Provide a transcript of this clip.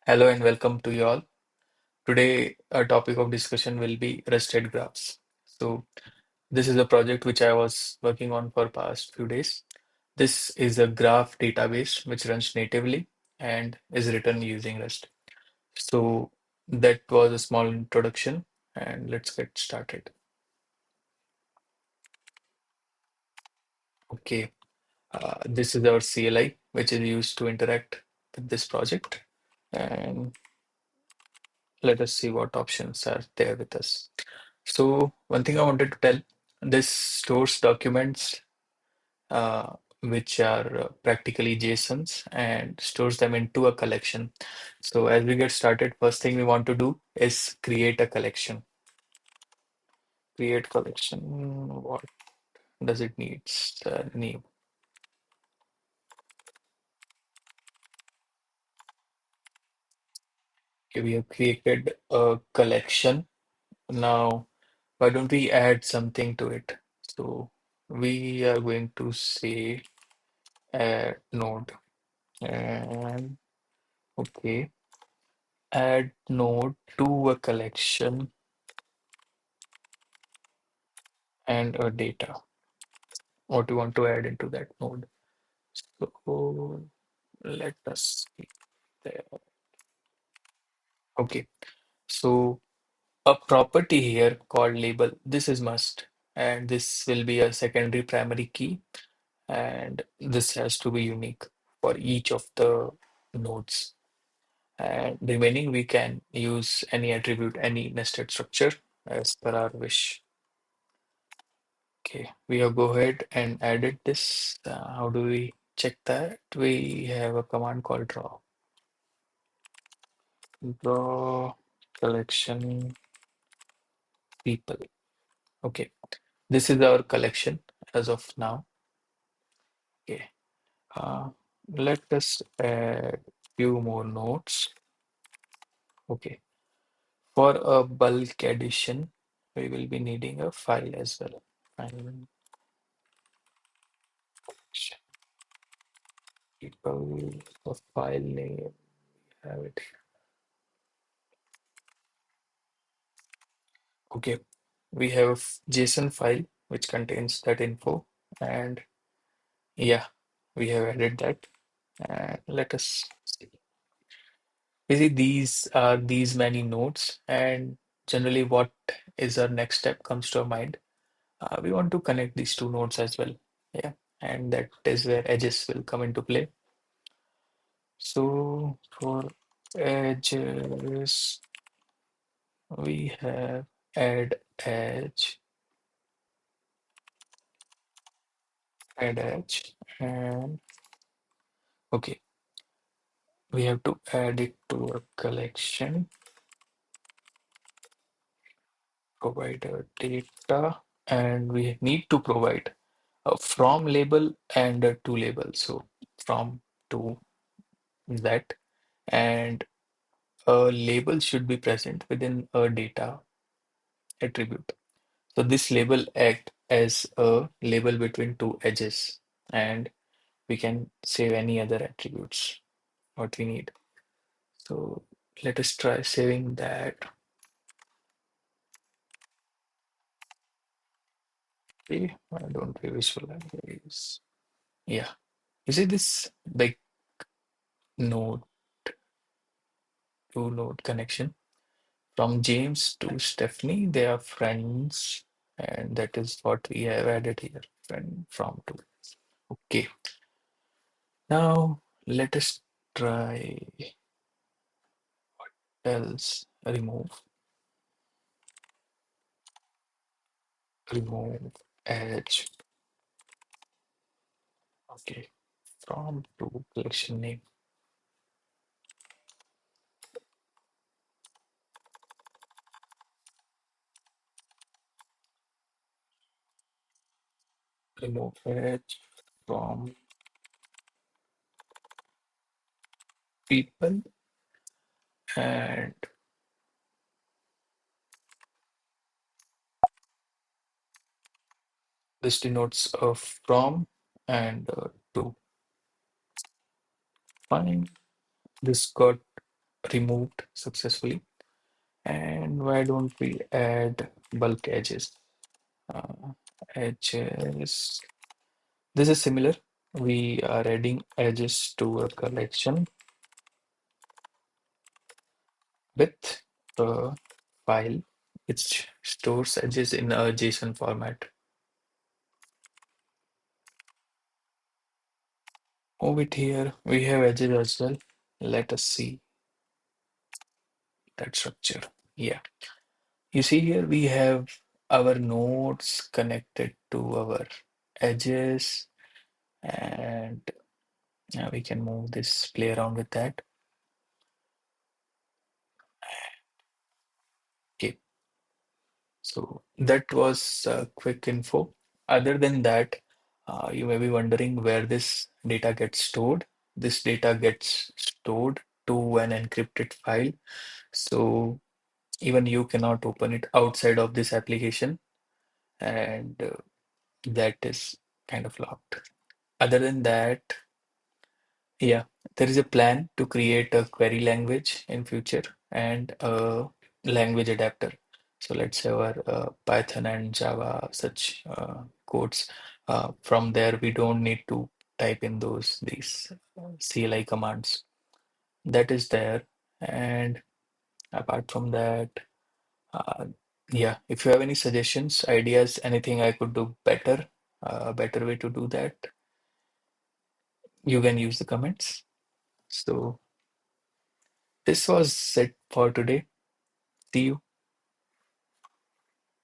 Hello and welcome to you all. Today, our topic of discussion will be rested graphs. So, this is a project which I was working on for past few days. This is a graph database which runs natively and is written using REST. So, that was a small introduction, and let's get started. Okay, this is our CLI, which is used to interact with this project, and let us see what options are there with us. So one thing I wanted to tell, this stores documents which are practically JSONs and stores them into a collection. So as we get started, first thing we want to do is create a collection. Create collection. What does it need? Name. Okay, we have created a collection. Now, why don't we add something to it? So we are going to say add node. And okay, add node to a collection and a data. What you want to add into that node. So let us see there. Okay, so a property here called label. This is must, and this will be a secondary primary key, and this has to be unique for each of the nodes. And remaining, we can use any attribute, any nested structure as per our wish. Okay, we have go ahead and added this. How do we check that? We have a command called draw. Draw collection people. Okay, this is our collection as of now. Okay, uh, let us add few more nodes. Okay, for a bulk addition, we will be needing a file as well. File people, the file name, have it. Okay, we have JSON file which contains that info, and yeah, we have added that. And let us see. You see, these are these many nodes, and generally, what is our next step comes to our mind. We want to connect these two nodes as well. Yeah, and that is where edges will come into play. So for edges, we have add edge, add edge, and okay. We have to add it to a collection, provider data, and we need to provide a from label and a to label. So from to that, and a label should be present within a data attribute. So this label act as a label between two edges, and we can save any other attributes what we need. So let us try saving that. Okay, why don't we visualize? Yeah, you see this big node to node connection from James to Stephanie. They are friends, and that is what we have added here. Friend from to. Okay, now let us try else remove edge. Okay, from to collection name. Remove edge from people, and this denotes a from and to. Fine. This got removed successfully. And why don't we add bulk edges? Uh, Edges. This is similar. We are adding edges to a collection with a file which stores edges in a JSON format. Move it here. We have edges as well. Let us see that structure. Yeah. You see here we have our nodes connected to our edges, and we can move this, play around with that. Okay. So that was quick info. Other than that, you may be wondering where this data gets stored. This data gets stored to an encrypted file. So even you cannot open it outside of this application, and that is kind of locked. Other than that, yeah, there is a plan to create a query language in future and a language adapter. So let's say our Python and Java such codes. From there, we don't need to type in these CLI commands. That is there. And apart from that, uh, yeah, if you have any suggestions, ideas, anything I could do better, better way to do that, you can use the comments. So this was it for today. See you.